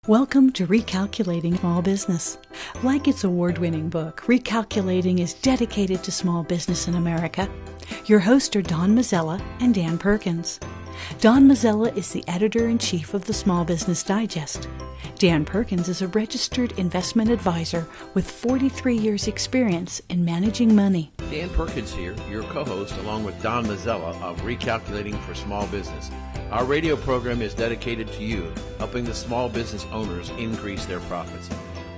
Welcome to Recalculating Small Business. Like its award-winning book, Recalculating is dedicated to small business in America. Your hosts are Don Mazzella and Dan Perkins. Don Mazzella is the editor-in-chief of the Small Business Digest. Dan Perkins is a registered investment advisor with 43 years' experience in managing money. Dan Perkins here, your co-host, along with Don Mazzella of Recalculating for Small Business. Our radio program is dedicated to you, helping the small business owners increase their profits.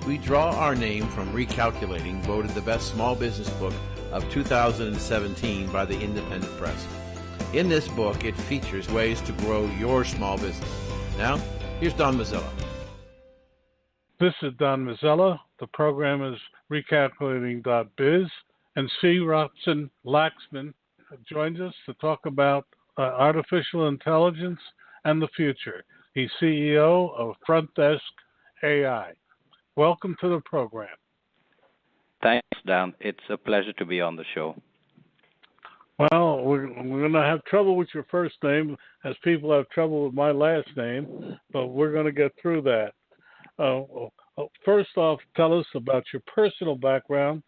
We draw our name from Recalculating, voted the best small business book of 2017 by the Independent Press. In this book, it features ways to grow your small business. Now, here's Don Mazzella. This is Don Mazzella. The program is Recalculating.biz, and Srivatsan Laxman joins us to talk about artificial intelligence and the future. He's CEO of Frontdesk AI. Welcome to the program. Thanks, Don. It's a pleasure to be on the show. Well, we're going to have trouble with your first name, as people have trouble with my last name, but we're going to get through that. First off, tell us about your personal background,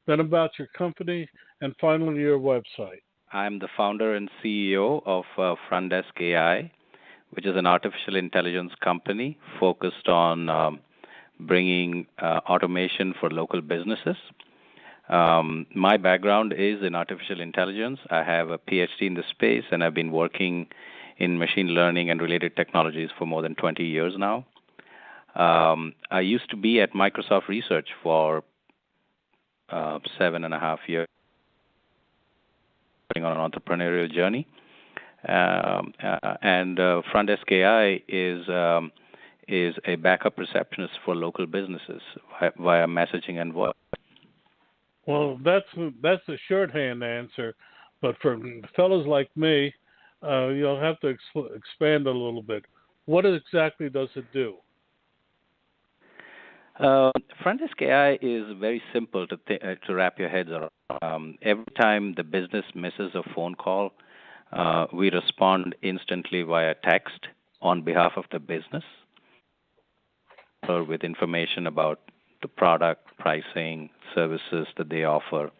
then about your company, and finally your website. I'm the founder and CEO of Frontdesk AI, which is an artificial intelligence company focused on bringing automation for local businesses. My background is in artificial intelligence. I have a PhD in the space, and I've been working in machine learning and related technologies for more than 20 years now. I used to be at Microsoft Research for 7.5 years, on an entrepreneurial journey. And Frontdesk AI is a backup receptionist for local businesses via messaging and voice. Well, that's a shorthand answer, but for fellows like me, you'll have to expand a little bit. What exactly does it do? Frontdesk AI is very simple to wrap your heads around. Every time the business misses a phone call, we respond instantly via text on behalf of the business, or with information about the product, pricing, services that they offer,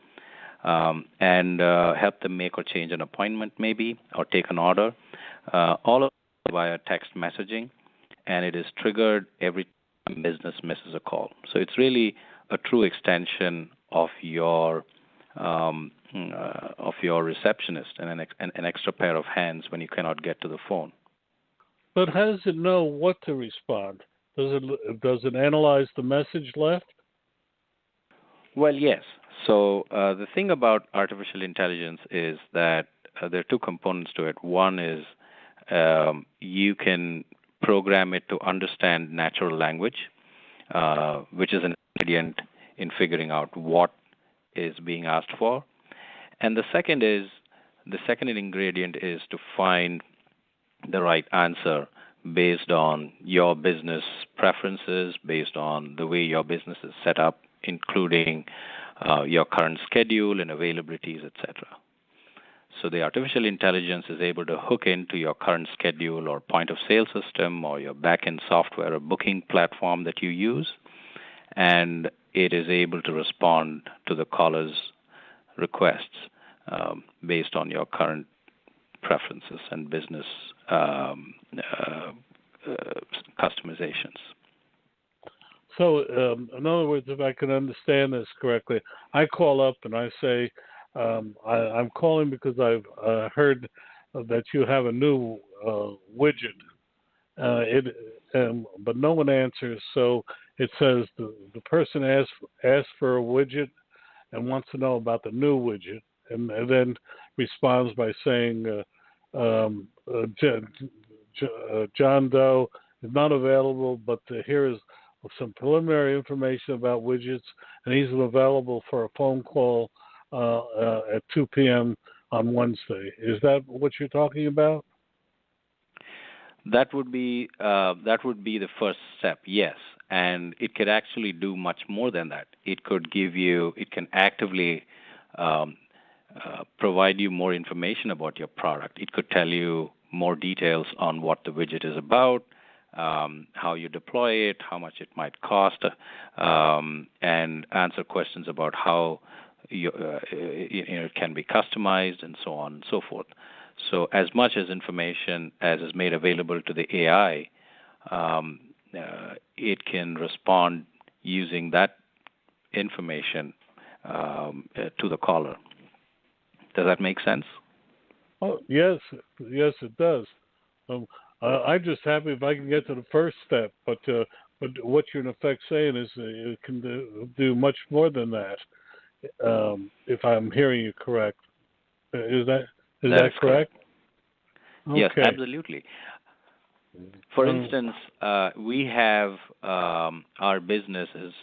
and help them make or change an appointment maybe, or take an order, all of it via text messaging, and it is triggered every time business misses a call. So it's really a true extension of your receptionist and an extra pair of hands when you cannot get to the phone. But how does it know what to respond? Does it analyze the message left? Well, yes. So the thing about artificial intelligence is that there are two components to it. One is you can program it to understand natural language, which is an ingredient in figuring out what is being asked for. And the second ingredient is to find the right answer based on your business preferences, based on the way your business is set up, including your current schedule and availabilities, etc. So the artificial intelligence is able to hook into your current schedule or point of sale system or your back-end software or booking platform that you use, and it is able to respond to the caller's requests based on your current preferences and business customizations. So, in other words, if I can understand this correctly, I call up and I say, I'm calling because I've heard that you have a new widget, but no one answers. So it says the person asks for a widget and wants to know about the new widget, and then responds by saying, John Doe is not available, but here is some preliminary information about widgets, and he's available for a phone call at 2 p.m. on Wednesday. Is that what you're talking about? That would be the first step, yes. And it could actually do much more than that. It can actively provide you more information about your product. It could tell you more details on what the widget is about, how you deploy it, how much it might cost, and answer questions about how it can be customized and so on and so forth. So as much as information as is made available to the AI, it can respond using that information to the caller. Does that make sense? Oh, yes, it does. I'm just happy if I can get to the first step, but what you're in effect saying is it can do much more than that. If I'm hearing you correct, is that correct? Okay. Yes, absolutely. For instance, we have our businesses.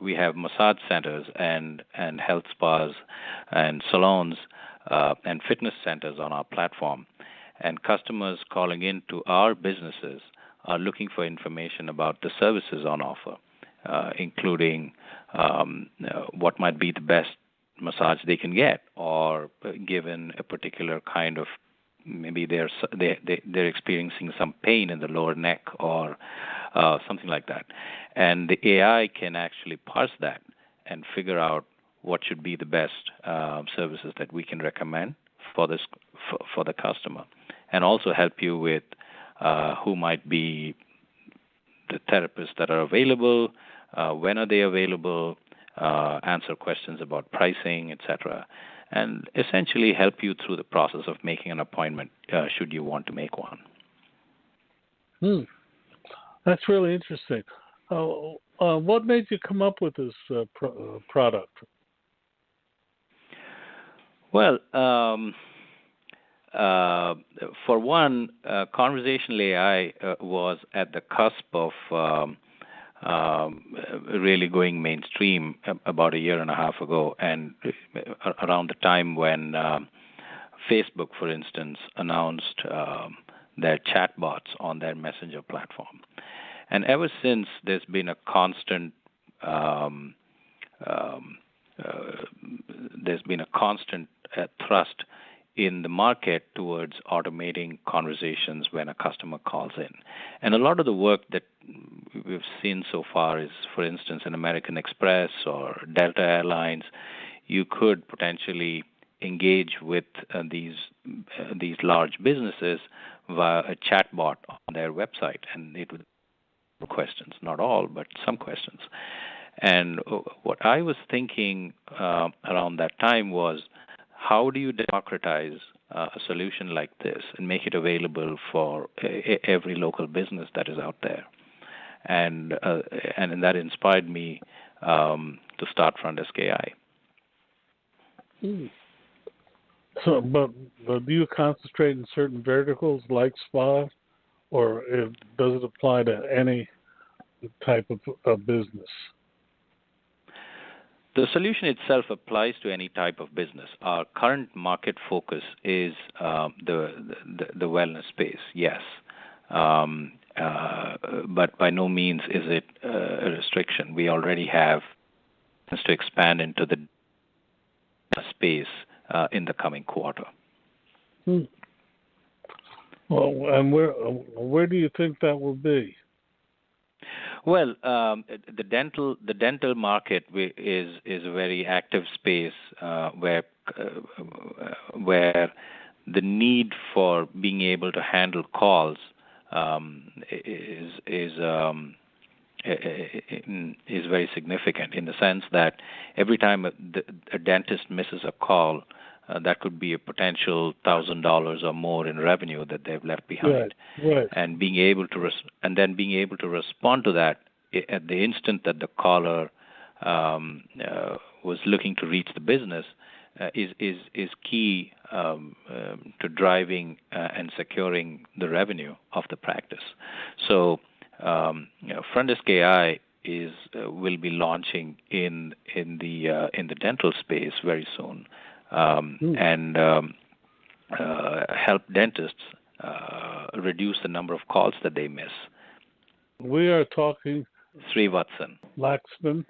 We have massage centers and health spas and salons and fitness centers on our platform. And customers calling into our businesses are looking for information about the services on offer, including what might be the best massage they can get, or given a particular kind of, maybe they're experiencing some pain in the lower neck or something like that. And the AI can actually parse that and figure out what should be the best services that we can recommend for the customer, and also help you with who might be the therapists that are available, when are they available, answer questions about pricing, etc., and essentially help you through the process of making an appointment should you want to make one. That's really interesting. What made you come up with this product? Well, for one, conversational AI was at the cusp of really going mainstream about a year and a half ago, and around the time when Facebook, for instance, announced their chatbots on their Messenger platform. And ever since, there's been a constant thrust in the market towards automating conversations when a customer calls in. And a lot of the work that we've seen so far is, for instance, in American Express or Delta Airlines, you could potentially engage with these large businesses via a chatbot on their website, and it would questions, not all, but some questions. And what I was thinking around that time was, how do you democratize a solution like this and make it available for every local business that is out there? And that inspired me to start Frontdesk AI. So, but do you concentrate in certain verticals like spa, or does it apply to any type of business? The solution itself applies to any type of business. Our current market focus is the wellness space, yes. But by no means is it a restriction. We already have plans to expand into the space in the coming quarter. Well, and where do you think that will be? Well, the dental market is a very active space where the need for being able to handle calls is very significant, in the sense that every time a dentist misses a call, that could be a potential $1,000 or more in revenue that they've left behind. Right. And being able to respond to that at the instant that the caller was looking to reach the business is key to driving and securing the revenue of the practice. So, Frontdesk AI will be launching in the dental space very soon, and help dentists reduce the number of calls that they miss. We are talking Srivatsan Laxman.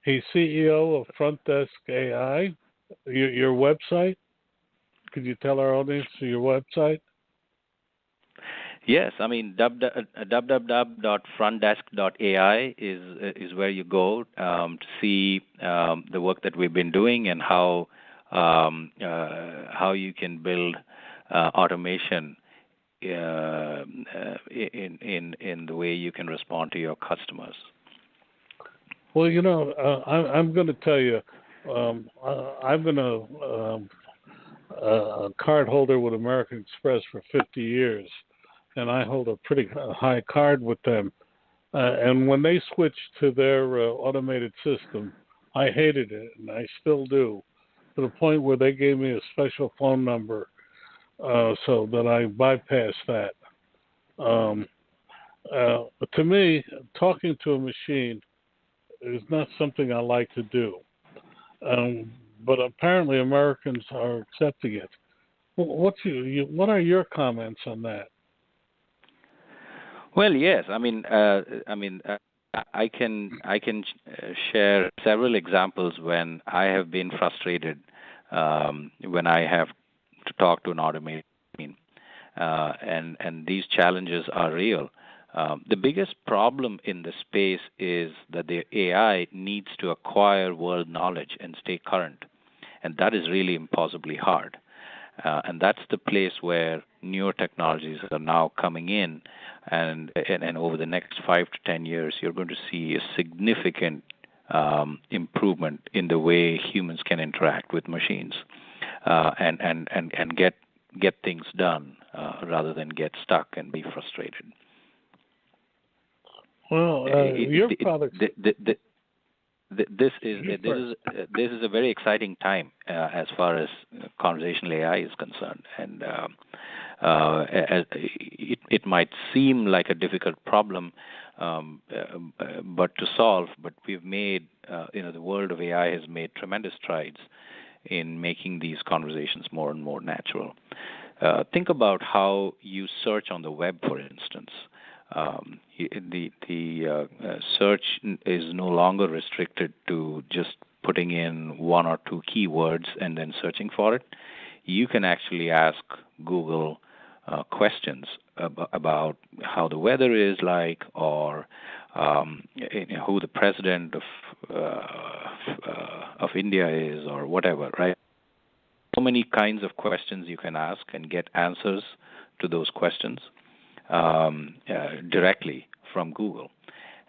He's CEO of Frontdesk AI. Your website? Could you tell our audience your website? Yes, I mean www.frontdesk.ai is where you go to see the work that we've been doing and how you can build automation in the way you can respond to your customers. Well, I'm going to tell you, I've been a card holder with American Express for 50 years, and I hold a pretty high card with them. And when they switched to their automated system, I hated it, and I still do, to the point where they gave me a special phone number so that I bypass that. To me, talking to a machine is not something I like to do. But apparently Americans are accepting it. What are your comments on that? Well, yes. I can share several examples when I have been frustrated when I have to talk to an automated machine, and these challenges are real. The biggest problem in the space is that the AI needs to acquire world knowledge and stay current, and that is really impossibly hard. And that's the place where newer technologies are now coming in, and over the next 5 to 10 years, you're going to see a significant improvement in the way humans can interact with machines, and get things done rather than get stuck and be frustrated. Well, your products. This is a very exciting time as far as conversational AI is concerned, and it might seem like a difficult problem, but to solve. But we've made, the world of AI has made tremendous strides in making these conversations more and more natural. Think about how you search on the web, for instance. The search is no longer restricted to just putting in one or two keywords and then searching for it. You can actually ask Google questions about how the weather is like, or who the president of India is, or whatever, right? So many kinds of questions you can ask and get answers to those questions directly from Google.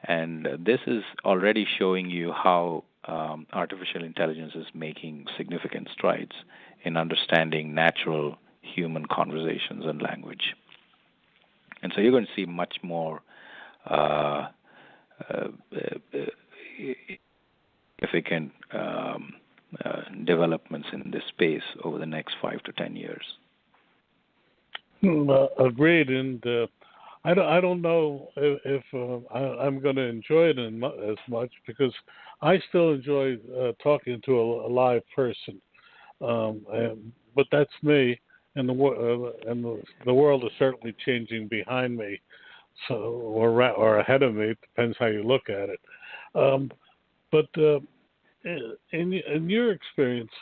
And this is already showing you how artificial intelligence is making significant strides in understanding natural human conversations and language. And so you're going to see much more significant developments in this space over the next 5 to 10 years. Agreed, and I don't know if I'm going to enjoy it as much, because I still enjoy talking to a live person, but that's me, and the world is certainly changing behind me, so or ahead of me. It depends how you look at it. But in your experience,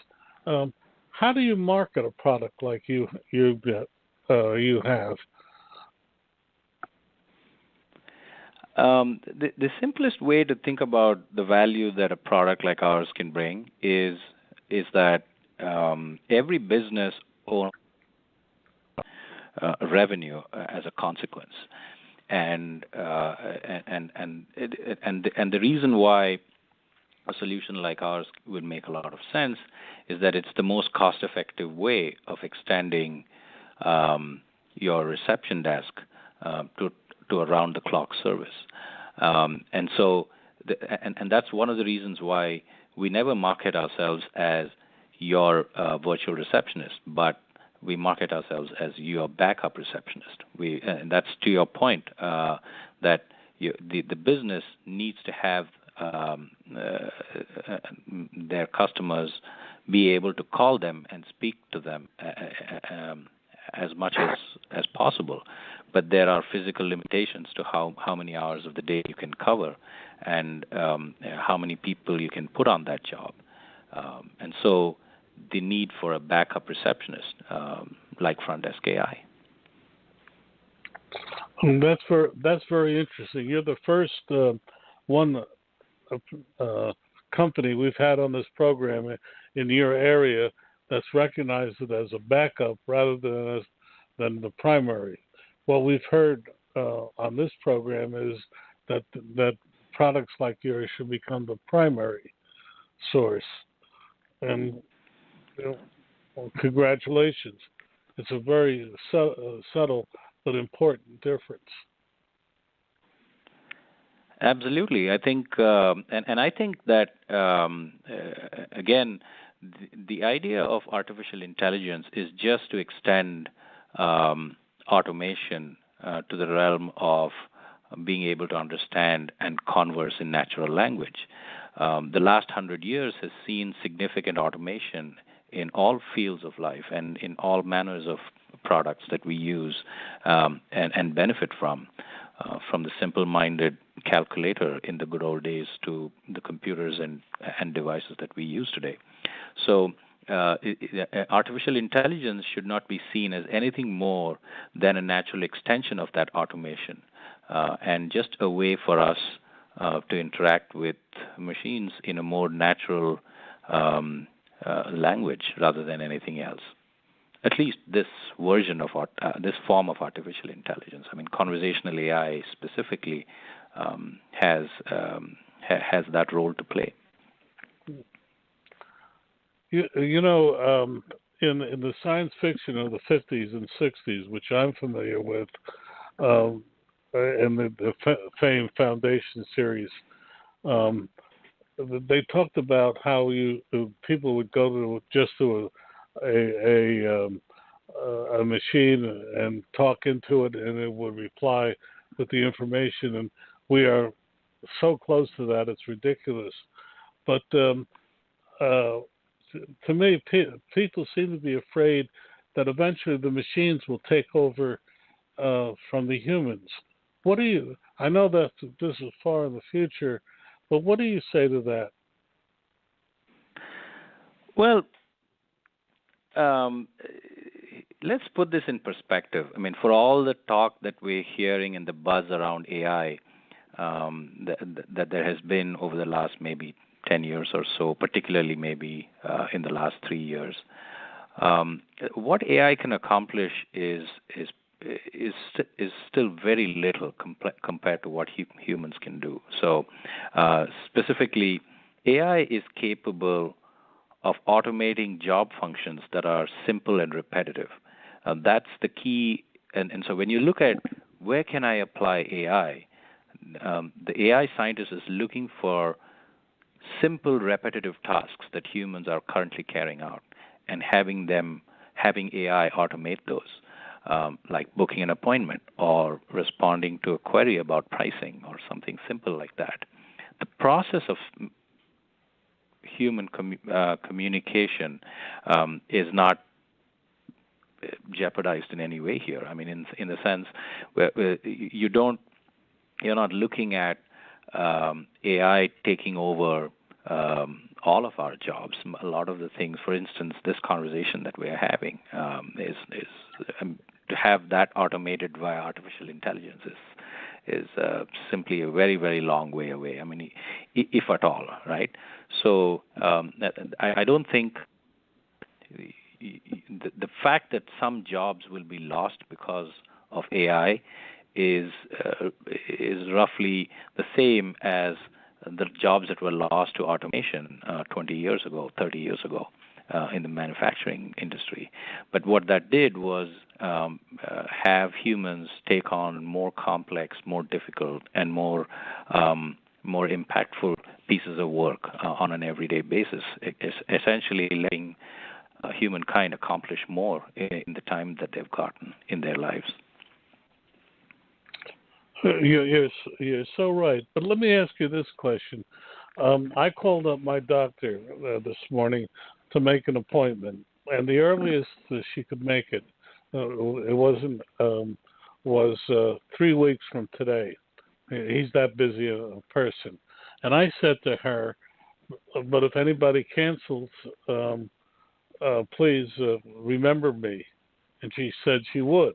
how do you market a product like you have? The simplest way to think about the value that a product like ours can bring is that every business owns revenue as a consequence, and the reason why a solution like ours would make a lot of sense is that it's the most cost-effective way of extending your reception desk to around-the-clock service, and so that's one of the reasons why we never market ourselves as your virtual receptionist, but we market ourselves as your backup receptionist. And that's to your point, that the business needs to have their customers be able to call them and speak to them as much as possible. But there are physical limitations to how many hours of the day you can cover, and how many people you can put on that job. And so the need for a backup receptionist like Frontdesk AI. That's very interesting. You're the first one company we've had on this program in your area that's recognized it as a backup rather than the primary. What we've heard on this program is that products like yours should become the primary source. And well, congratulations. It's a very subtle but important difference. Absolutely, I think, and I think that again, the idea of artificial intelligence is just to extend automation to the realm of being able to understand and converse in natural language. The last 100 years has seen significant automation in all fields of life and in all manners of products that we use and benefit from the simple-minded calculator in the good old days to the computers and devices that we use today. So artificial intelligence should not be seen as anything more than a natural extension of that automation and just a way for us to interact with machines in a more natural language rather than anything else. At least this version of this form of artificial intelligence. I mean, conversational AI specifically has that role to play. You know, in the science fiction of the 50s and 60s, which I'm familiar with, and the famed Foundation series, they talked about how people would go to a machine and talk into it, and it would reply with the information. And we are so close to that, it's ridiculous. But to me, people seem to be afraid that eventually the machines will take over from the humans. I know that this is far in the future, but what do you say to that? Well, let's put this in perspective. I mean, for all the talk that we're hearing and the buzz around AI that there has been over the last maybe 10 years or so, particularly maybe in the last 3 years, what AI can accomplish is still very little compared to what humans can do. So, specifically, AI is capable of automating job functions that are simple and repetitive. That's the key. And so when you look at where can I apply AI, the AI scientist is looking for simple, repetitive tasks that humans are currently carrying out and having AI automate those, like booking an appointment or responding to a query about pricing or something simple like that. The process of human communication is not jeopardized in any way here. I mean, in the sense where you're not looking at AI taking over all of our jobs. A lot of the things, for instance, this conversation that we're having is to have that automated via artificial intelligence is simply a very, very long way away. I mean, if at all, right? So I don't think the fact that some jobs will be lost because of AI is roughly the same as the jobs that were lost to automation 20 years ago, 30 years ago in the manufacturing industry. But what that did was have humans take on more complex, more difficult, and more impactful pieces of work on an everyday basis, essentially letting humankind accomplish more in the time that they've gotten in their lives. You're so right. But let me ask you this question. I called up my doctor this morning to make an appointment, and the earliest that she could make it, was 3 weeks from today. He's that busy a person. And I said to her, but if anybody cancels, please remember me. And she said she would.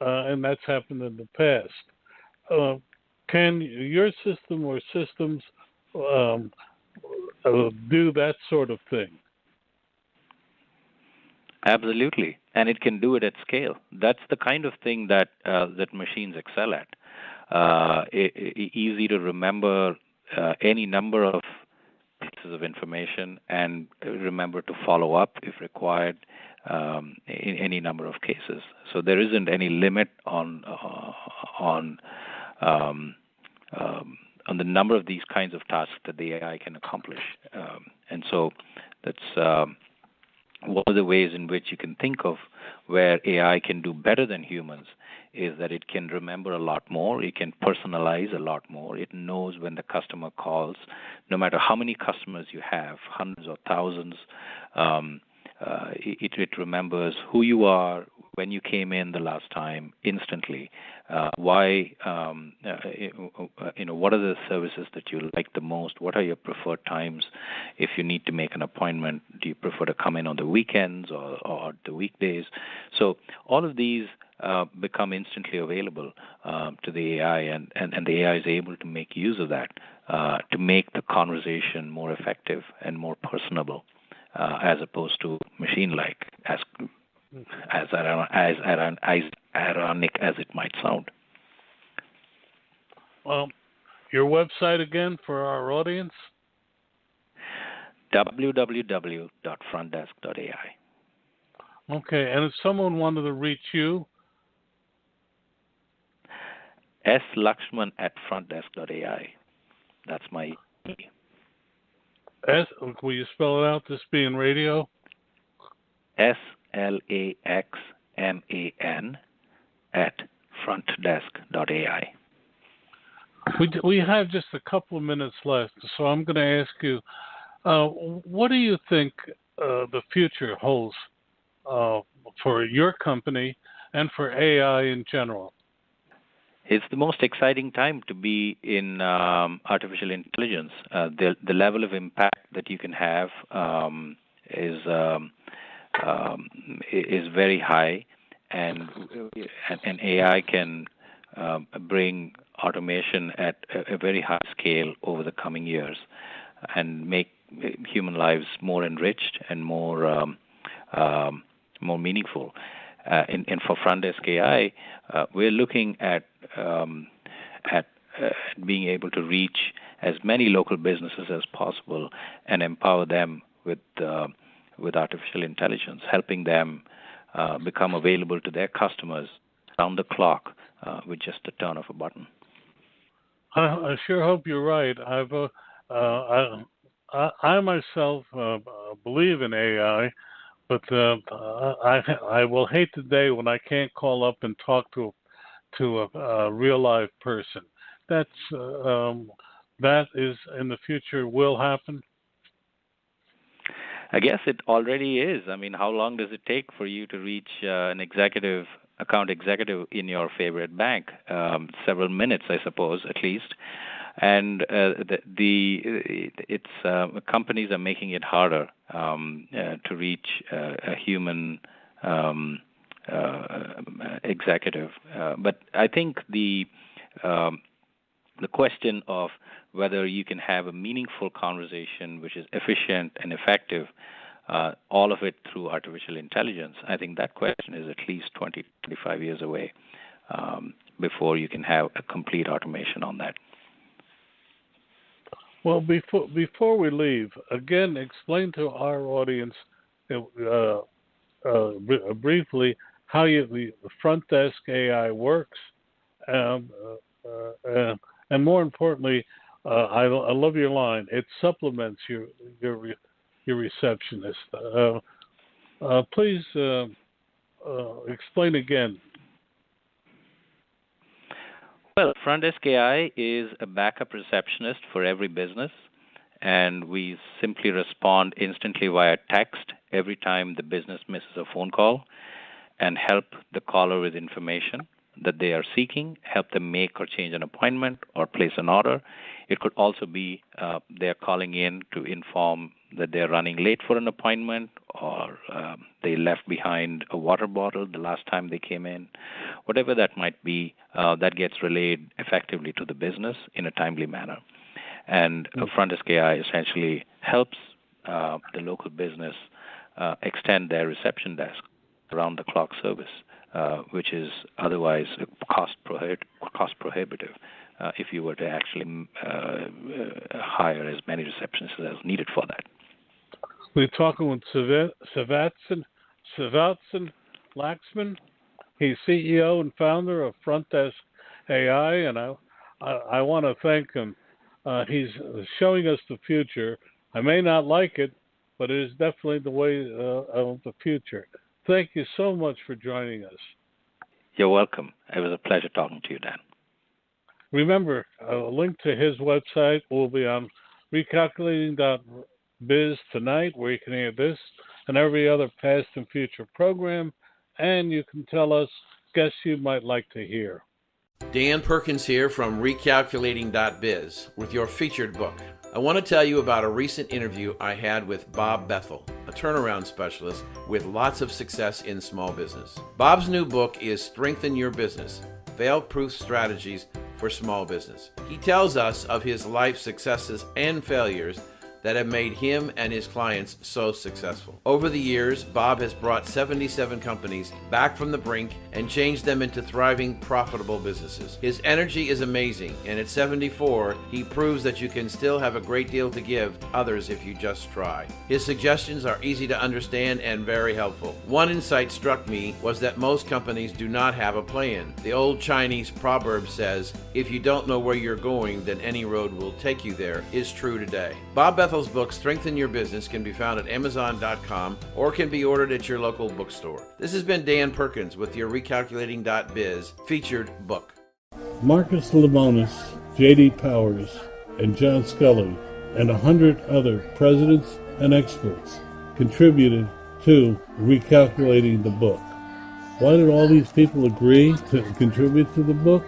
and that's happened in the past. Can your system or systems um, do that sort of thing? Absolutely, and it can do it at scale. That's the kind of thing that that machines excel at. Easy to remember any number of pieces of information and remember to follow up if required in any number of cases. So there isn't any limit on um, on the number of these kinds of tasks that the AI can accomplish. And so that's one of the ways in which you can think of where AI can do better than humans is that it can remember a lot more, it can personalize a lot more, it knows when the customer calls, no matter how many customers you have, hundreds or thousands, it remembers who you are, when you came in the last time, instantly. Why, what are the services that you like the most? What are your preferred times? If you need to make an appointment, do you prefer to come in on the weekends or the weekdays? So all of these become instantly available to the AI, and the AI is able to make use of that to make the conversation more effective and more personable, as opposed to machine-like, as ironic as it might sound. Well, your website again for our audience? www.frontdesk.ai. Okay, and if someone wanted to reach you? Laxman at frontdesk.ai. That's my email. Will you spell it out, this being radio? SLAXMAN at frontdesk.ai. We have just a couple of minutes left, so I'm going to ask you, what do you think the future holds for your company and for AI in general? It's the most exciting time to be in artificial intelligence. The level of impact that you can have is very high, and AI can bring automation at a very high scale over the coming years, and make human lives more enriched and more meaningful. And for Frontdesk AI, we're looking at being able to reach as many local businesses as possible and empower them with artificial intelligence, helping them become available to their customers round the clock with just the turn of a button. I sure hope you're right. I myself believe in AI, but I will hate the day when I can't call up and talk to a real live person. That is in the future will happen. I guess it already is. I mean, how long does it take for you to reach an account executive in your favorite bank? Several minutes, I suppose, at least. And companies are making it harder to reach a human executive. But I think the question of whether you can have a meaningful conversation which is efficient and effective, all of it through artificial intelligence, I think that question is at least 20, 25 years away before you can have a complete automation on that. Well, before we leave, again, explain to our audience briefly how the Frontdesk AI works, and more importantly, I love your line. It supplements your receptionist. Please explain again. Well, Frontdesk AI is a backup receptionist for every business, and we simply respond instantly via text every time the business misses a phone call, and help the caller with information that they are seeking, help them make or change an appointment or place an order. It could also be they're calling in to inform that they're running late for an appointment, or they left behind a water bottle the last time they came in. Whatever that might be, that gets relayed effectively to the business in a timely manner. And Frontdesk AI essentially helps the local business extend their reception desk around-the-clock service, which is otherwise cost prohibitive if you were to actually hire as many receptionists as needed for that. We're talking with Srivatsan Laxman. He's CEO and founder of Frontdesk AI, and I want to thank him. He's showing us the future. I may not like it, but it is definitely the way of the future. Thank you so much for joining us. You're welcome. It was a pleasure talking to you, Dan. Remember, a link to his website will be on recalculating.biz tonight, where you can hear this and every other past and future program, and you can tell us guests you might like to hear. Dan Perkins here from recalculating.biz with your featured book. I want to tell you about a recent interview I had with Bob Bethel, a turnaround specialist with lots of success in small business. Bob's new book is Strengthen Your Business, Fail-Proof Strategies for Small Business. He tells us of his life successes and failures that have made him and his clients so successful. Over the years, Bob has brought 77 companies back from the brink and changed them into thriving, profitable businesses. His energy is amazing, and at 74, he proves that you can still have a great deal to give others if you just try. His suggestions are easy to understand and very helpful. One insight struck me was that most companies do not have a plan. The old Chinese proverb says, "If you don't know where you're going, then any road will take you there," is true today. Bob Bethel's book, Strengthen Your Business, can be found at Amazon.com or can be ordered at your local bookstore. This has been Dan Perkins with your Recalculating.biz featured book. Marcus Lemonis, J.D. Powers, and John Scully, and 100 other presidents and experts contributed to Recalculating the book. Why did all these people agree to contribute to the book?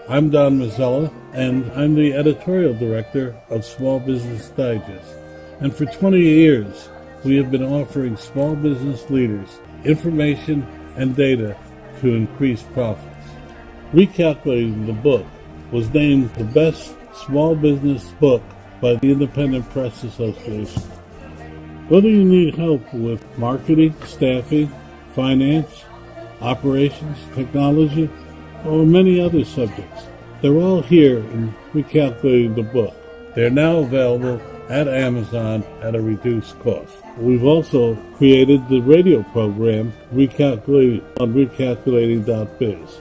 I'm Don Mazzella, and I'm the editorial director of Small Business Digest. And for 20 years, we have been offering small business leaders information and data to increase profits. Recalculating the book was named the best small business book by the Independent Press Association. Whether you need help with marketing, staffing, finance, operations, technology, or many other subjects, they're all here in Recalculating the book. They're now available at Amazon at a reduced cost. We've also created the radio program Recalculating on recalculating.biz.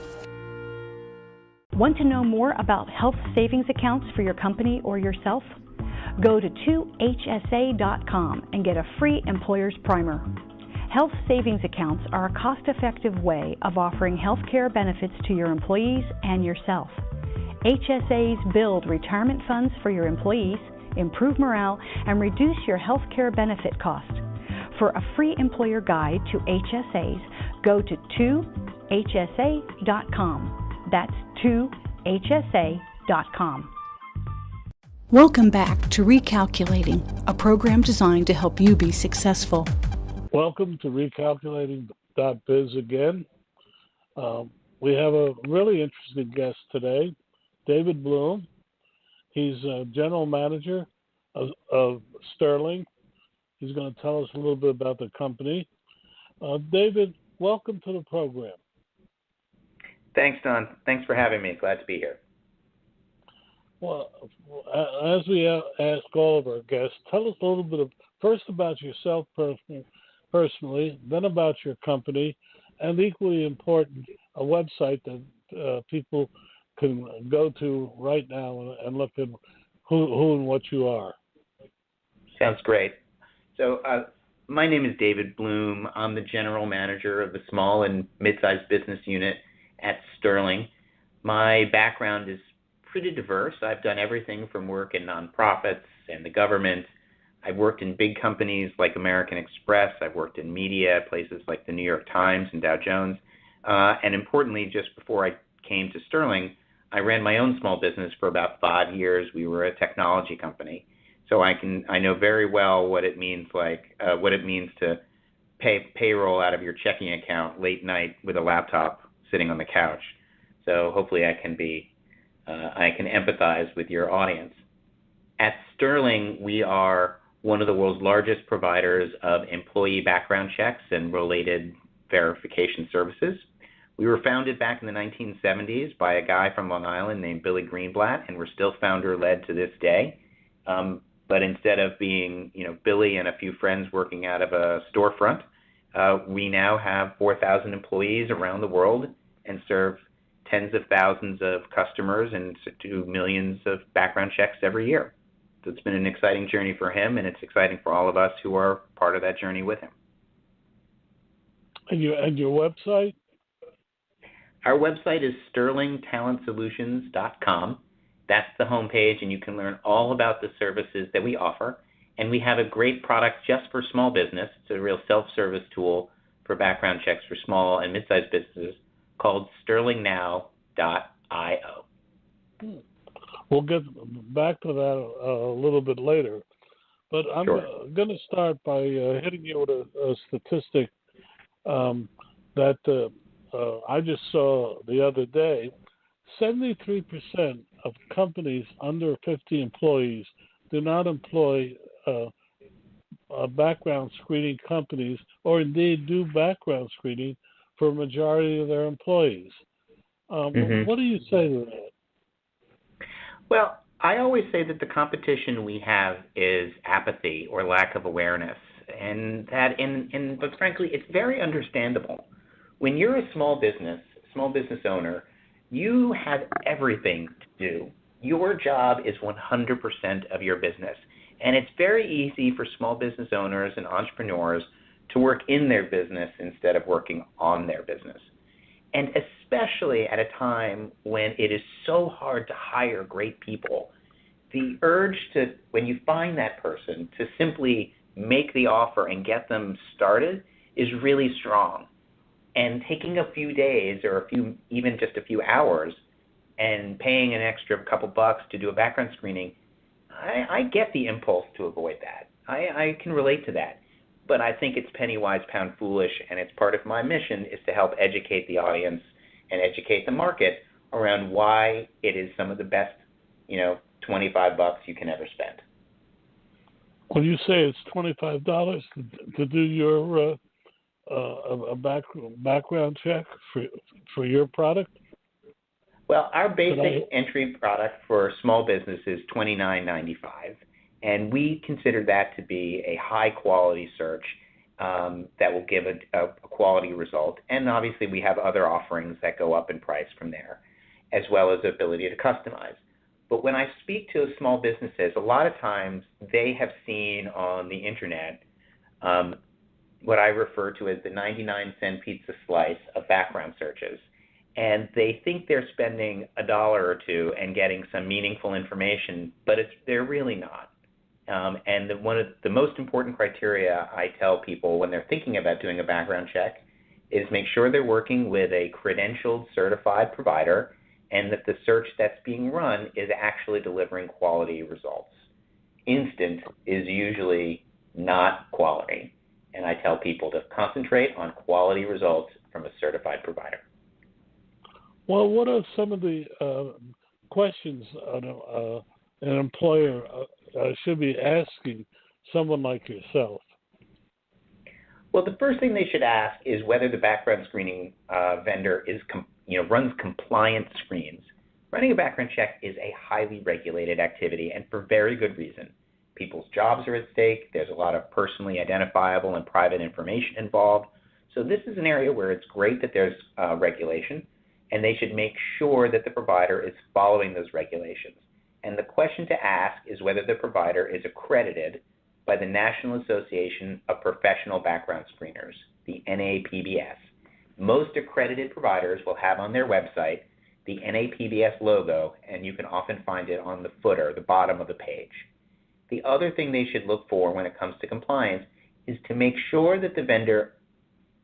Want to know more about health savings accounts for your company or yourself? Go to 2hsa.com and get a free employer's primer. Health savings accounts are a cost-effective way of offering health care benefits to your employees and yourself. HSAs build retirement funds for your employees, improve morale, and reduce your health care benefit cost. For a free employer guide to HSAs, go to 2hsa.com. That's 2hsa.com. Welcome back to Recalculating, a program designed to help you be successful. Welcome to Recalculating.biz again. We have a really interesting guest today, David Bloom. He's a general manager of Sterling. He's going to tell us a little bit about the company. David, welcome to the program. Thanks, Don. Thanks for having me. Glad to be here. Well, as we ask all of our guests, tell us a little bit first about yourself personally, then about your company, and equally important, a website that people can go to right now and look at who and what you are. Sounds great. So my name is David Bloom. I'm the general manager of the small and mid-sized business unit at Sterling. My background is pretty diverse. I've done everything from work in nonprofits and the government. I've worked in big companies like American Express. I've worked in media, places like the New York Times and Dow Jones. And importantly, just before I came to Sterling, I ran my own small business for about 5 years. We were a technology company. So I know very well what it means to pay payroll out of your checking account late night with a laptop sitting on the couch. So hopefully I can empathize with your audience. At Sterling, we are one of the world's largest providers of employee background checks and related verification services. We were founded back in the 1970s by a guy from Long Island named Billy Greenblatt, and we're still founder-led to this day. But instead of being, Billy and a few friends working out of a storefront, we now have 4,000 employees around the world and serve tens of thousands of customers and do millions of background checks every year. So it's been an exciting journey for him, and it's exciting for all of us who are part of that journey with him. And your website? Our website is sterlingtalentsolutions.com. That's the homepage, and you can learn all about the services that we offer. And we have a great product just for small business. It's a real self-service tool for background checks for small and mid-sized businesses called sterlingnow.io. We'll get back to that a little bit later. But I'm going to start by hitting you with a statistic that I just saw the other day. 73% of companies under 50 employees do not employ background screening companies, or indeed do background screening for a majority of their employees. What do you say to that? Well, I always say that the competition we have is apathy or lack of awareness, and but frankly, it's very understandable. When you're a small business owner, you have everything to do. Your job is 100% of your business, and it's very easy for small business owners and entrepreneurs to work in their business instead of working on their business. And especially at a time when it is so hard to hire great people, the urge to, when you find that person, to simply make the offer and get them started is really strong. And taking a few days or even just a few hours and paying an extra couple bucks to do a background screening, I get the impulse to avoid that. I can relate to that. But I think it's penny wise, pound foolish, and it's part of my mission is to help educate the audience and educate the market around why it is some of the best, $25 you can ever spend. When you say it's $25 to do your a background check for your product? Well, our basic entry product for small business is $29.95. And we consider that to be a high-quality search that will give a quality result. And obviously, we have other offerings that go up in price from there, as well as the ability to customize. But when I speak to small businesses, a lot of times they have seen on the Internet what I refer to as the 99-cent pizza slice of background searches. And they think they're spending $1 or $2 and getting some meaningful information, but they're really not. And one of the most important criteria I tell people when they're thinking about doing a background check is make sure they're working with a credentialed, certified provider and that the search that's being run is actually delivering quality results. Instant is usually not quality, and I tell people to concentrate on quality results from a certified provider. Well, what are some of the questions an employer should be asking someone like yourself? Well, the first thing they should ask is whether the background screening vendor runs compliant screens. Running a background check is a highly regulated activity, and for very good reason. People's jobs are at stake. There's a lot of personally identifiable and private information involved. So this is an area where it's great that there's regulation, and they should make sure that the provider is following those regulations. And the question to ask is whether the provider is accredited by the National Association of Professional Background Screeners, the NAPBS. Most accredited providers will have on their website the NAPBS logo, and you can often find it on the footer, the bottom of the page. The other thing they should look for when it comes to compliance is to make sure that the vendor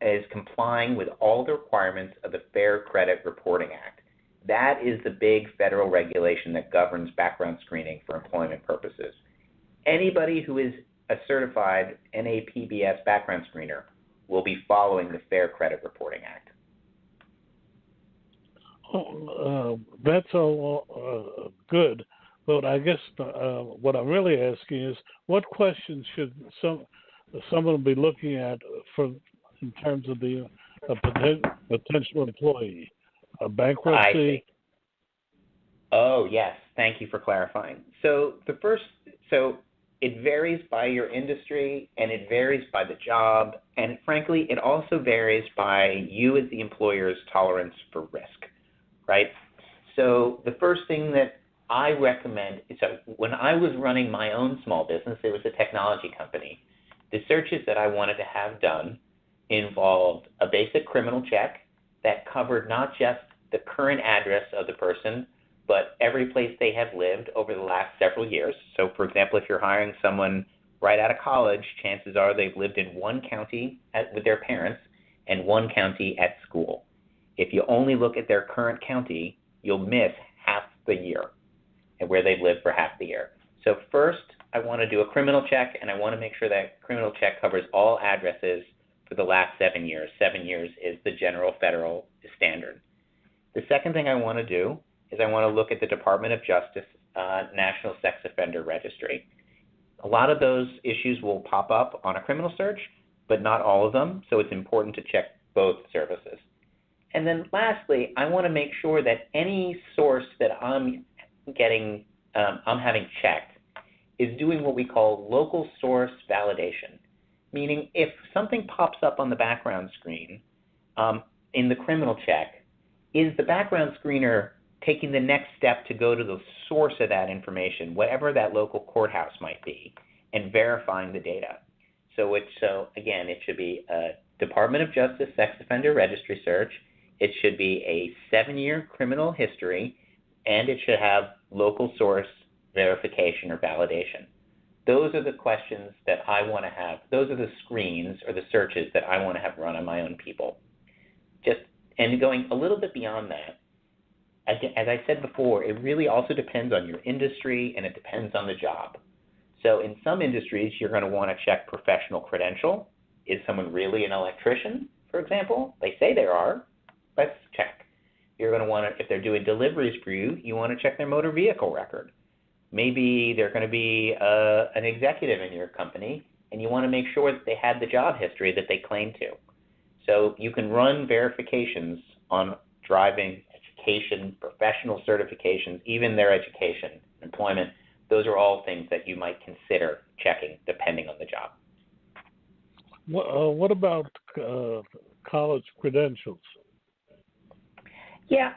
is complying with all the requirements of the Fair Credit Reporting Act. That is the big federal regulation that governs background screening for employment purposes. anybody who is a certified NAPBS background screener will be following the Fair Credit Reporting Act. That's all good, but I guess what I'm really asking is, what questions should someone be looking at in terms of the potential employee? Bankruptcy? Oh, yes. Thank you for clarifying. So it varies by your industry, and it varies by the job, and frankly, it also varies by you as the employer's tolerance for risk, right? So the first thing that I recommend, so when I was running my own small business, it was a technology company. The searches that I wanted to have done involved a basic criminal check that covered not just the current address of the person, but every place they have lived over the last several years. So, for example, if you're hiring someone right out of college, chances are they've lived in one county with their parents and one county at school. If you only look at their current county, you'll miss half the year and where they've lived for half the year. So first, I want to do a criminal check, and I want to make sure that criminal check covers all addresses for the last 7 years. 7 years is the general federal standard. The second thing I want to do is I want to look at the Department of Justice National Sex Offender Registry. A lot of those issues will pop up on a criminal search, but not all of them, so it's important to check both services. And then lastly, I want to make sure that any source that I'm having checked is doing what we call local source validation, meaning if something pops up on the background screen in the criminal check, is the background screener taking the next step to go to the source of that information, whatever that local courthouse might be, and verifying the data. So again, it should be a Department of Justice Sex Offender Registry search. It should be a 7-year criminal history, and it should have local source verification or validation. Those are the questions that I want to have. Those are the screens or the searches that I want to have run on my own people. And going a little bit beyond that, as I said before, it really also depends on your industry and it depends on the job. So in some industries, you're going to want to check professional credential. Is someone really an electrician, for example? They say they are. Let's check. You're going to want to, if they're doing deliveries for you, you want to check their motor vehicle record. Maybe they're going to be an executive in your company, and you want to make sure that they had the job history that they claim to. So you can run verifications on driving, education, professional certifications, even their education, employment. Those are all things that you might consider checking depending on the job. What about college credentials? Yeah,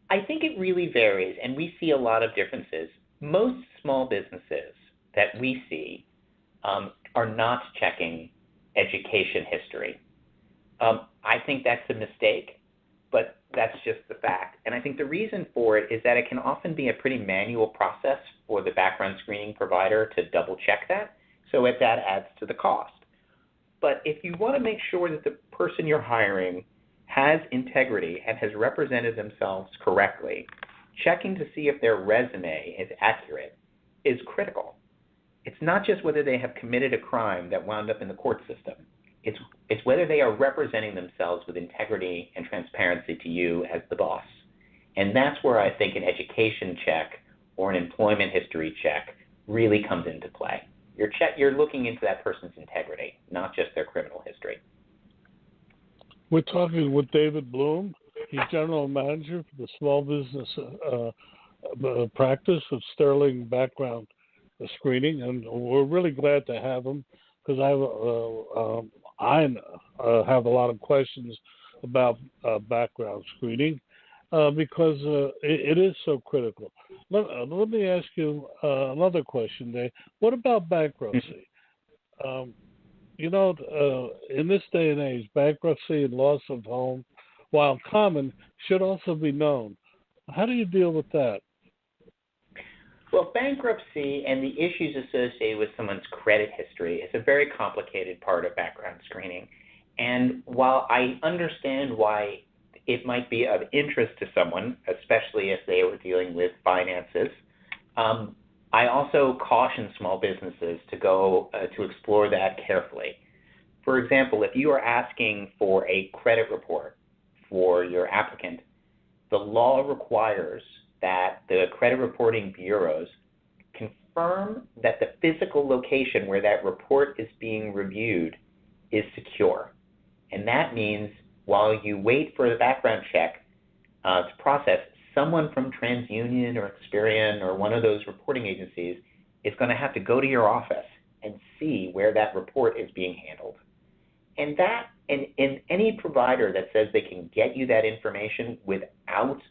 I think it really varies, and we see a lot of differences. Most small businesses that we see are not checking education history. I think that's a mistake, but that's just the fact. And I think the reason for it is that it can often be a pretty manual process for the background screening provider to double check that, so that adds to the cost. But if you want to make sure that the person you're hiring has integrity and has represented themselves correctly, checking to see if their resume is accurate is critical. It's not just whether they have committed a crime that wound up in the court system. It's whether they are representing themselves with integrity and transparency to you as the boss. And that's where I think an education check or an employment history check really comes into play. You're looking into that person's integrity, not just their criminal history. We're talking with David Bloom. He's General Manager for the Small Business Practice of Sterling Background Screening, and we're really glad to have him because I have a lot of questions about background screening because it is so critical. Let me ask you another question, Dave. What about bankruptcy? In this day and age, bankruptcy and loss of home, while common, should also be known. How do you deal with that? Well, bankruptcy and the issues associated with someone's credit history is a very complicated part of background screening. And while I understand why it might be of interest to someone, especially if they were dealing with finances, I also caution small businesses to go to explore that carefully. For example, if you are asking for a credit report for your applicant, the law requires that the credit reporting bureaus confirm that the physical location where that report is being reviewed is secure. And that means while you wait for the background check to process, someone from TransUnion or Experian or one of those reporting agencies is going to have to go to your office and see where that report is being handled. And that, and any provider that says they can get you that information without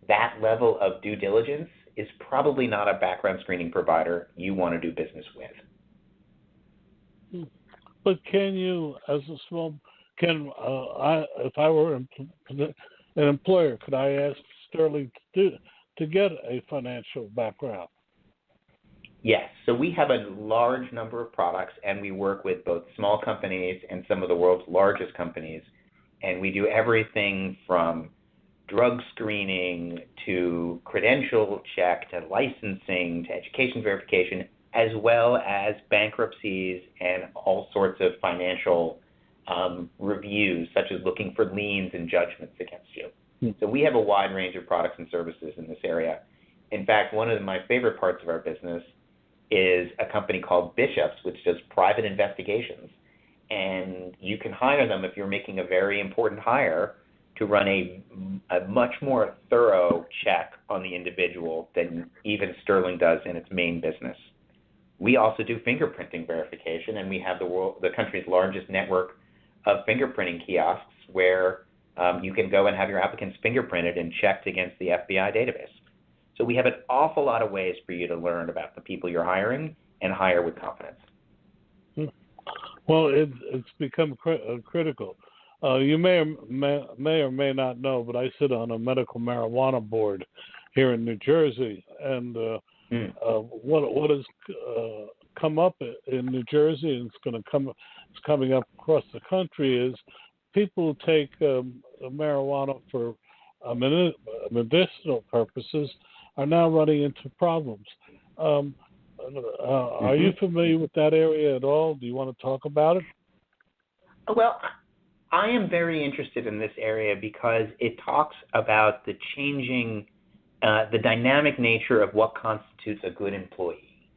that level of due diligence is probably not a background screening provider you want to do business with. But can you, as a small, if I were an employer, could I ask Sterling to get a financial background? Yes. So we have a large number of products, and we work with both small companies and some of the world's largest companies. And we do everything from drug screening to credential check to licensing to education verification, as well as bankruptcies and all sorts of financial reviews, such as looking for liens and judgments against you. So we have a wide range of products and services in this area. In fact, one of my favorite parts of our business is a company called Bishops, which does private investigations. And you can hire them if you're making a very important hire to run a much more thorough check on the individual than even Sterling does in its main business. We also do fingerprinting verification, and we have the country's largest network of fingerprinting kiosks where you can go and have your applicants fingerprinted and checked against the FBI database. So we have an awful lot of ways for you to learn about the people you're hiring and hire with confidence. Well, it's become critical. You may or may not know, but I sit on a medical marijuana board here in New Jersey, and what has come up in New Jersey, and it's coming up across the country, is people who take marijuana for medicinal purposes are now running into problems. Are you familiar with that area at all? Do you want to talk about it? Well, I am very interested in this area because it talks about the changing, the dynamic nature of what constitutes a good employee.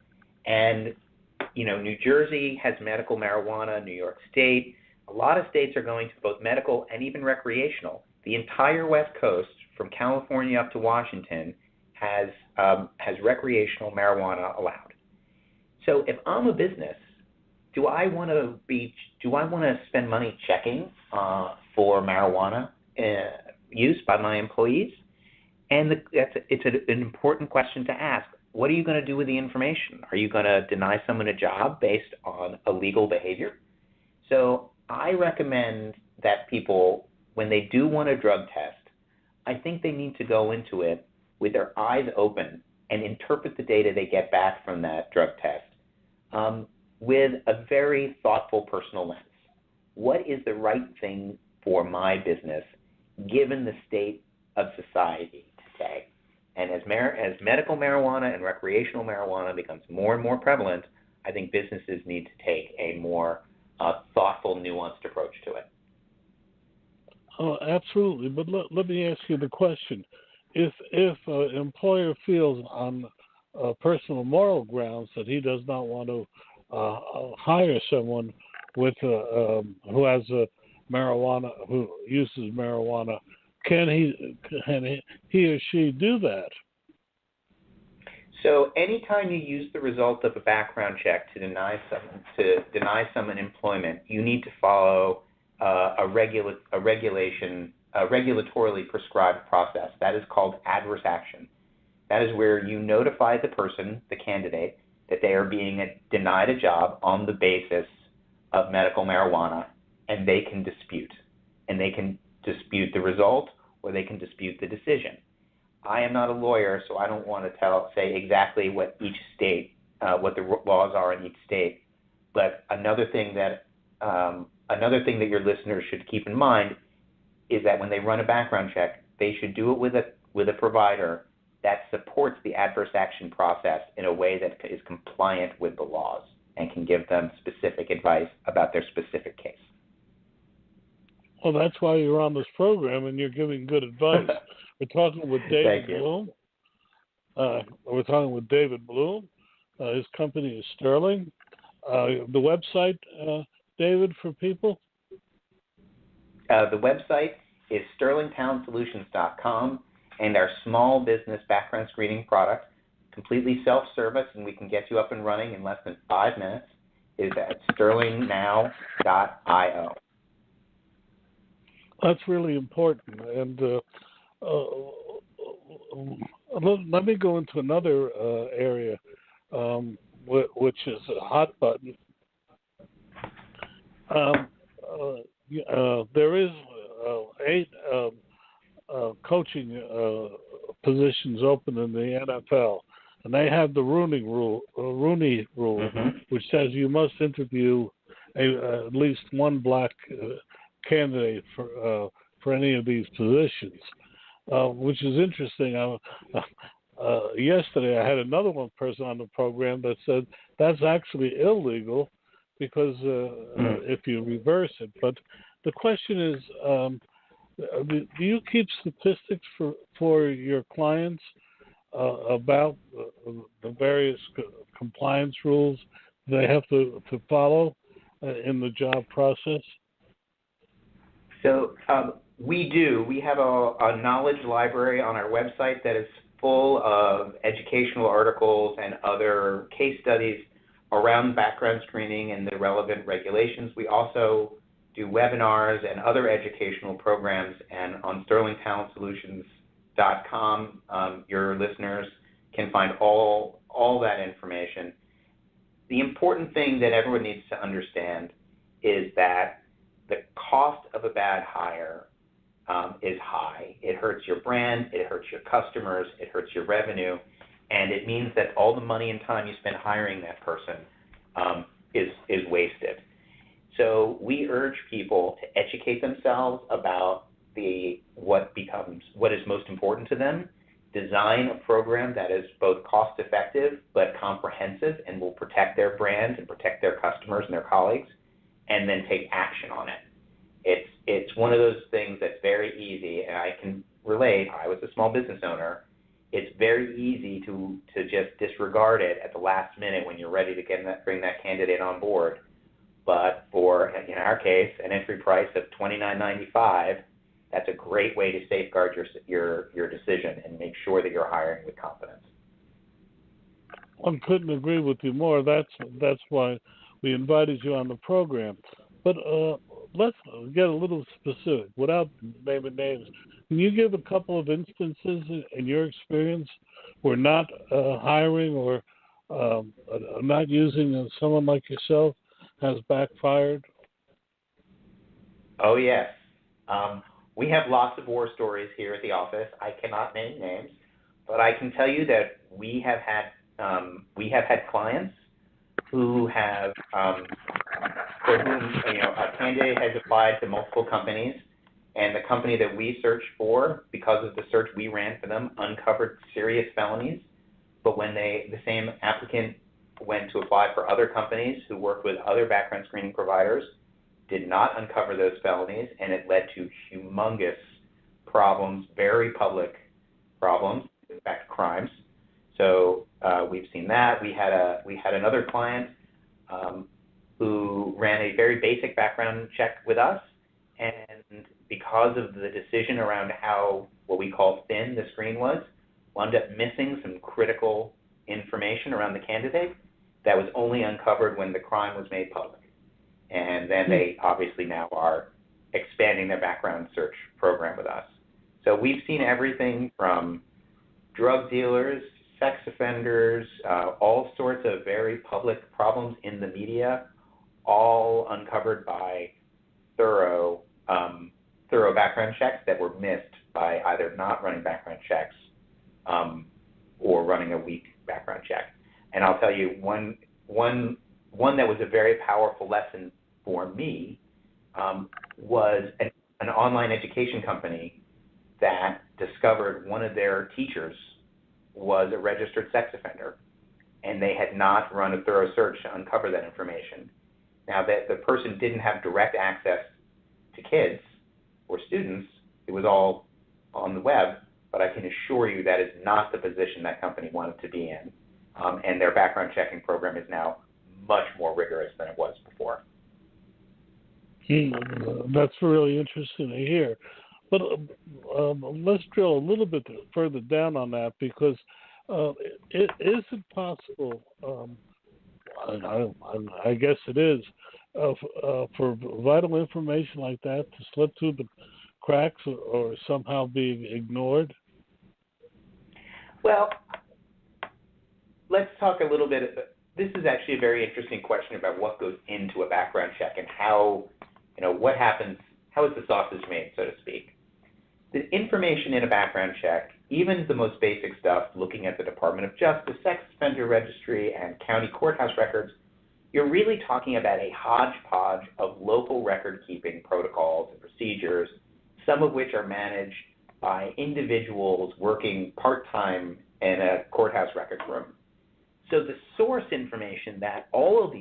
And, New Jersey has medical marijuana, New York State. A lot of states are going to both medical and even recreational. The entire West Coast, from California up to Washington, has recreational marijuana allowed. So if I'm a business, do I want to spend money checking for marijuana use by my employees? And it's an important question to ask. What are you going to do with the information? Are you going to deny someone a job based on illegal behavior? So I recommend that people, when they do want a drug test, I think they need to go into it with their eyes open and interpret the data they get back from that drug test with a very thoughtful personal lens. What is the right thing for my business given the state of society today? And as medical marijuana and recreational marijuana becomes more and more prevalent, I think businesses need to take a more thoughtful, nuanced approach to it. Oh, absolutely. But let me ask you the question. If an employer feels on personal moral grounds that he does not want to hire someone with who has marijuana, who uses marijuana, can he or she do that? So anytime you use the result of a background check to deny someone employment, you need to follow a regulatorily prescribed process. That is called adverse action. That is where you notify the person, the candidate, that they are being denied a job on the basis of medical marijuana, and they can dispute. And they can dispute the result, or they can dispute the decision. I am not a lawyer, so I don't want to say exactly what each state, what the laws are in each state. But another thing that your listeners should keep in mind is that when they run a background check, they should do it with a provider that supports the adverse action process in a way that is compliant with the laws and can give them specific advice about their specific case. Well, that's why you're on this program and you're giving good advice. We're talking with David Bloom. We're talking with David Bloom. His company is Sterling. The website, David, for people? The website is sterlingtownsolutions.com, and our small business background screening product, completely self-service, and we can get you up and running in less than 5 minutes, is at sterlingnow.io. That's really important. And let me go into another area, which is a hot button. There is 8 coaching positions open in the NFL, and they have the Rooney Rule, which says you must interview at least one black candidate for any of these positions, which is interesting. Yesterday, I had another one person on the program that said that's actually illegal because if you reverse it. But the question is, do you keep statistics for your clients about the various compliance rules they have to follow in the job process? So we do. We have a knowledge library on our website that is full of educational articles and other case studies around background screening and the relevant regulations. We also do webinars and other educational programs, and on sterlingtalentsolutions.com, your listeners can find all that information. The important thing that everyone needs to understand is that the cost of a bad hire is high. It hurts your brand, it hurts your customers, it hurts your revenue, and it means that all the money and time you spend hiring that person is wasted. So we urge people to educate themselves about what is most important to them, design a program that is both cost-effective but comprehensive and will protect their brand and protect their customers and their colleagues, and then take action on it. It's one of those things that's very easy, and I can relate. I was a small business owner. It's very easy to just disregard it at the last minute when you're ready to bring that candidate on board. But for, in our case, an entry price of $29.95, that's a great way to safeguard your decision and make sure that you're hiring with confidence. I couldn't agree with you more. That's why we invited you on the program. But let's get a little specific without naming names. Can you give a couple of instances in your experience where not hiring or not using someone like yourself has backfired? Oh, yes. We have lots of war stories here at the office. I cannot name names, but I can tell you that we have had clients who have, for whom a candidate has applied to multiple companies, and the company that we searched for, because of the search we ran for them, uncovered serious felonies. But when the same applicant went to apply for other companies who worked with other background screening providers, did not uncover those felonies, and it led to humongous problems, very public problems, in fact, crimes. So we've seen that. We had another client who ran a very basic background check with us, and because of the decision around how what we call thin the screen was, wound up missing some critical information around the candidate that was only uncovered when the crime was made public. And then they obviously now are expanding their background search program with us. So we've seen everything from drug dealers, sex offenders, all sorts of very public problems in the media, all uncovered by thorough background checks that were missed by either not running background checks or running a weak background check. And I'll tell you one that was a very powerful lesson for me was an online education company that discovered one of their teachers was a registered sex offender, and they had not run a thorough search to uncover that information. Now, that the person didn't have direct access to kids or students, it was all on the web, but I can assure you that is not the position that company wanted to be in. And their background checking program is now much more rigorous than it was before. That's really interesting to hear. But let's drill a little bit further down on that, because is it possible, I guess it is, for vital information like that to slip through the cracks or somehow be ignored? Well, let's talk a little bit. This is actually a very interesting question about what goes into a background check and how, what happens, how is the sausage made, so to speak. The information in a background check, even the most basic stuff, looking at the Department of Justice, Sex Offender Registry, and county courthouse records, you're really talking about a hodgepodge of local record-keeping protocols and procedures, some of which are managed by individuals working part-time in a courthouse records room. So the source information that all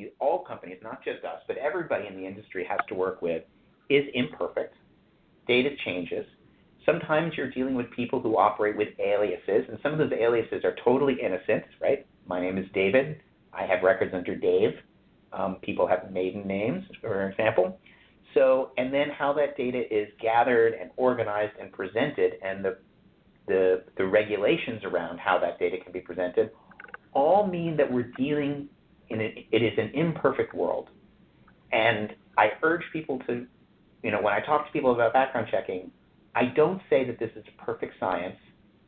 companies, not just us, but everybody in the industry has to work with is imperfect. Data changes. Sometimes you're dealing with people who operate with aliases, and some of those aliases are totally innocent, right? My name is David. I have records under Dave. People have maiden names, for example. So, and then how that data is gathered and organized and presented, and the regulations around how that data can be presented, all mean that we're dealing in it is an imperfect world. And I urge people to, when I talk to people about background checking, I don't say that this is a perfect science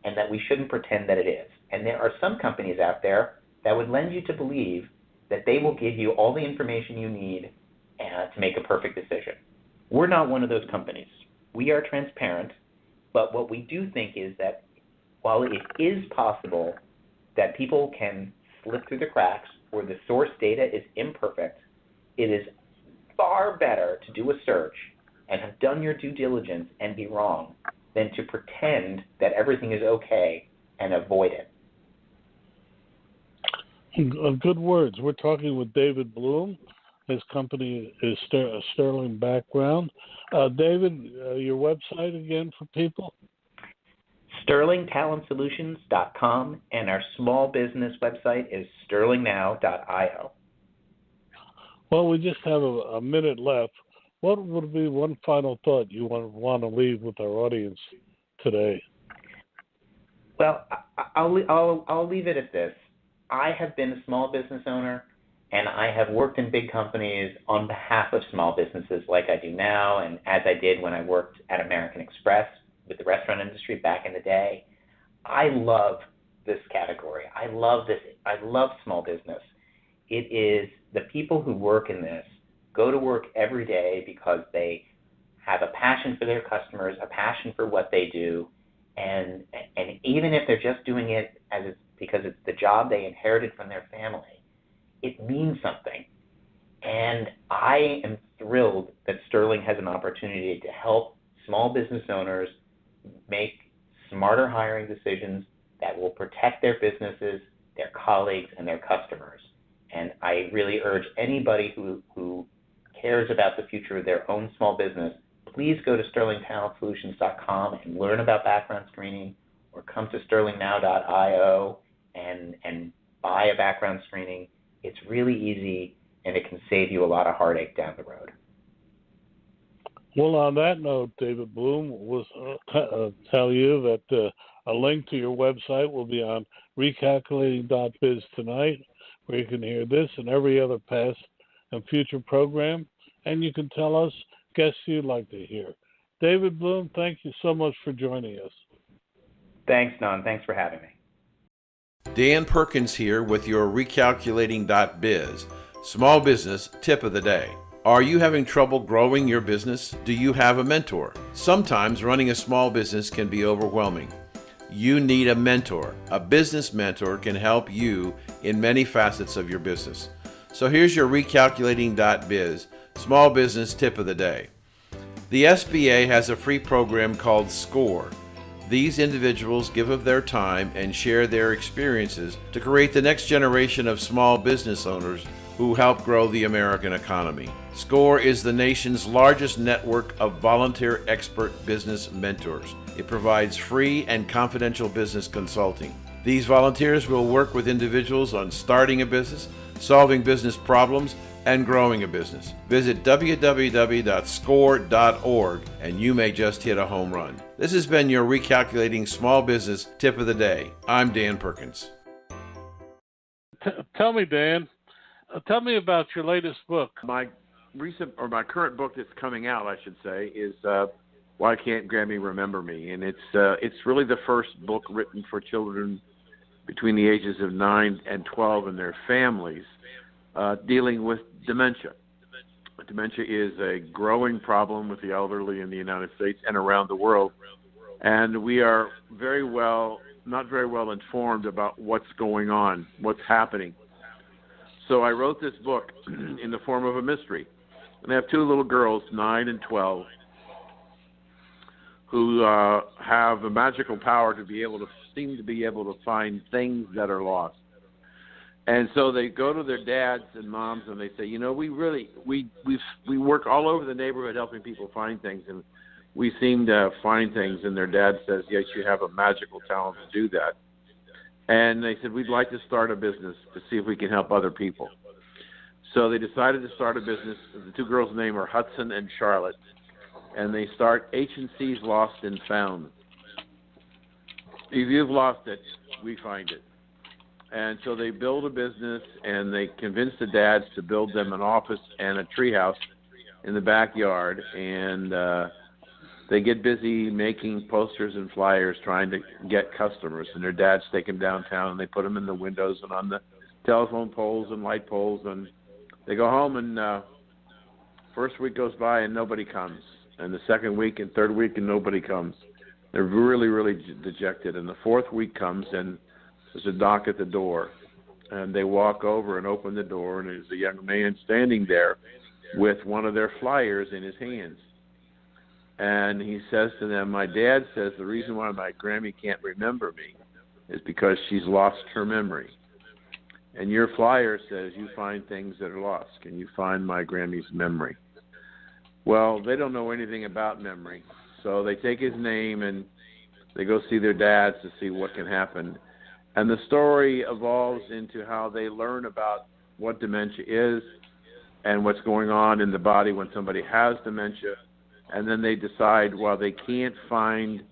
and that we shouldn't pretend that it is. And there are some companies out there that would lend you to believe that they will give you all the information you need to make a perfect decision. We're not one of those companies. We are transparent, but what we do think is that while it is possible that people can slip through the cracks or the source data is imperfect, it is far better to do a search and have done your due diligence and be wrong than to pretend that everything is okay and avoid it. Good words. We're talking with David Bloom. His company is Sterling Background. David, your website again for people? SterlingTalentSolutions.com, and our small business website is sterlingnow.io. Well, we just have a minute left. What would be one final thought you want to leave with our audience today? Well, I'll leave it at this. I have been a small business owner, and I have worked in big companies on behalf of small businesses like I do now, and as I did when I worked at American Express with the restaurant industry back in the day. I love this category. I love small business. It is the people who work in this go to work every day because they have a passion for their customers, a passion for what they do, and even if they're just doing it because it's the job they inherited from their family, it means something. And I am thrilled that Sterling has an opportunity to help small business owners make smarter hiring decisions that will protect their businesses, their colleagues, and their customers. And I really urge anybody who cares about the future of their own small business, please go to SterlingTalentSolutions.com and learn about background screening, or come to SterlingNow.io and buy a background screening. It's really easy, and it can save you a lot of heartache down the road. Well, on that note, David Bloom, will tell you that a link to your website will be on recalculating.biz tonight, where you can hear this and every other past and future program, and you can tell us guests you'd like to hear. David Bloom, thank you so much for joining us. Thanks, Don. Thanks for having me. Dan Perkins here with your recalculating.biz small business tip of the day. Are you having trouble growing your business? Do you have a mentor? Sometimes running a small business can be overwhelming. You need a mentor. A business mentor can help you in many facets of your business. So here's your recalculating.biz small business tip of the day. The SBA has a free program called SCORE. These individuals give of their time and share their experiences to create the next generation of small business owners who help grow the American economy. SCORE is the nation's largest network of volunteer expert business mentors. It provides free and confidential business consulting. These volunteers will work with individuals on starting a business, solving business problems, and growing a business. Visit www.score.org and you may just hit a home run. This has been your Recalculating Small Business Tip of the Day. I'm Dan Perkins. Tell me, Dan, tell me about your latest book. My current book that's coming out, I should say, is Why Can't Grammy Remember Me? And it's really the first book written for children between the ages of 9 and 12 and their families, dealing with dementia. Dementia is a growing problem with the elderly in the United States and around the world, and we are not very well informed about what's going on, what's happening. So I wrote this book in the form of a mystery. And I have two little girls, 9 and 12, who have a magical power to seem to be able to find things that are lost. And so they go to their dads and moms and they say, we work all over the neighborhood helping people find things, and we seem to find things. And their dad says, yes, you have a magical talent to do that. And they said, we'd like to start a business to see if we can help other people. So they decided to start a business. The two girls' names are Hudson and Charlotte, and they start H&C's Lost and Found. If you've lost it, we find it. And so they build a business, and they convince the dads to build them an office and a treehouse in the backyard. And they get busy making posters and flyers trying to get customers. And their dads take them downtown, and they put them in the windows and on the telephone poles and light poles. And they go home, and first week goes by, and nobody comes. And the second week and third week, and nobody comes. They're really, really dejected. And the fourth week comes, and there's a knock at the door, and they walk over and open the door, and there's a young man standing there with one of their flyers in his hands. And he says to them, my dad says the reason why my Grammy can't remember me is because she's lost her memory. And your flyer says you find things that are lost. Can you find my Grammy's memory? Well, they don't know anything about memory, so they take his name and they go see their dads to see what can happen. And the story evolves into how they learn about what dementia is and what's going on in the body when somebody has dementia. And then they decide, while they can't find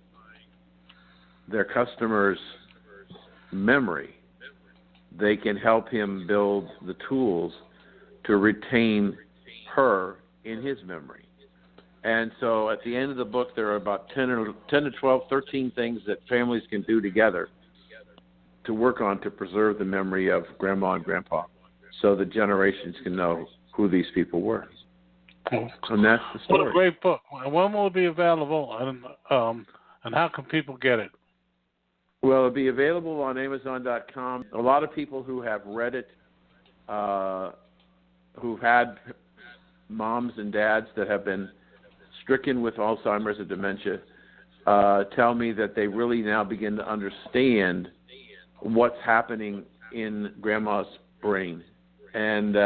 their customer's memory, they can help him build the tools to retain her in his memory. And so at the end of the book, there are about 10 to 12, 13 things that families can do together to work on to preserve the memory of Grandma and Grandpa, so the generations can know who these people were. And that's the story. What a great book. When will it be available, and how can people get it? Well, it'll be available on Amazon.com. A lot of people who have read it, who've had moms and dads that have been stricken with Alzheimer's or dementia, tell me that they really now begin to understand what's happening in Grandma's brain. And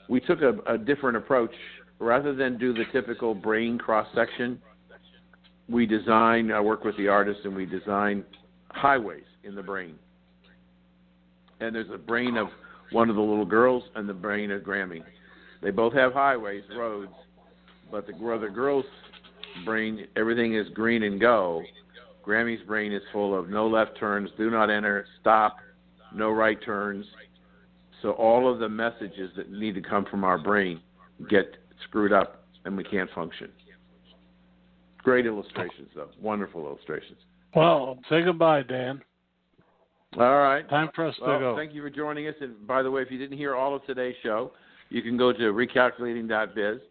we took a different approach. Rather than do the typical brain cross-section, I work with the artist, and we design highways in the brain. And there's a brain of one of the little girls and the brain of Grammy. They both have highways, roads, but the girl's brain, everything is green and go. Grammy's brain is full of no left turns, do not enter, stop, no right turns. So all of the messages that need to come from our brain get screwed up, and we can't function. Great illustrations, though. Wonderful illustrations. Well, say goodbye, Dan. All right. Time for us to go. Thank you for joining us. And by the way, if you didn't hear all of today's show, you can go to recalculating.biz,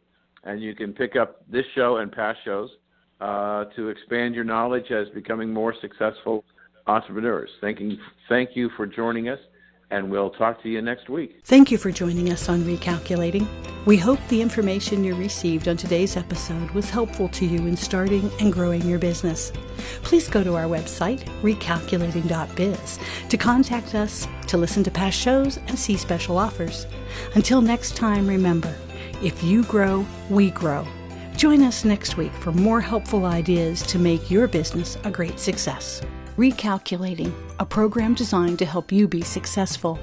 and you can pick up this show and past shows to expand your knowledge as becoming more successful entrepreneurs. Thank you for joining us, and we'll talk to you next week. Thank you for joining us on Recalculating. We hope the information you received on today's episode was helpful to you in starting and growing your business. Please go to our website, recalculating.biz, to contact us, to listen to past shows, and see special offers. Until next time, remember, if you grow, we grow. Join us next week for more helpful ideas to make your business a great success. Recalculating, a program designed to help you be successful.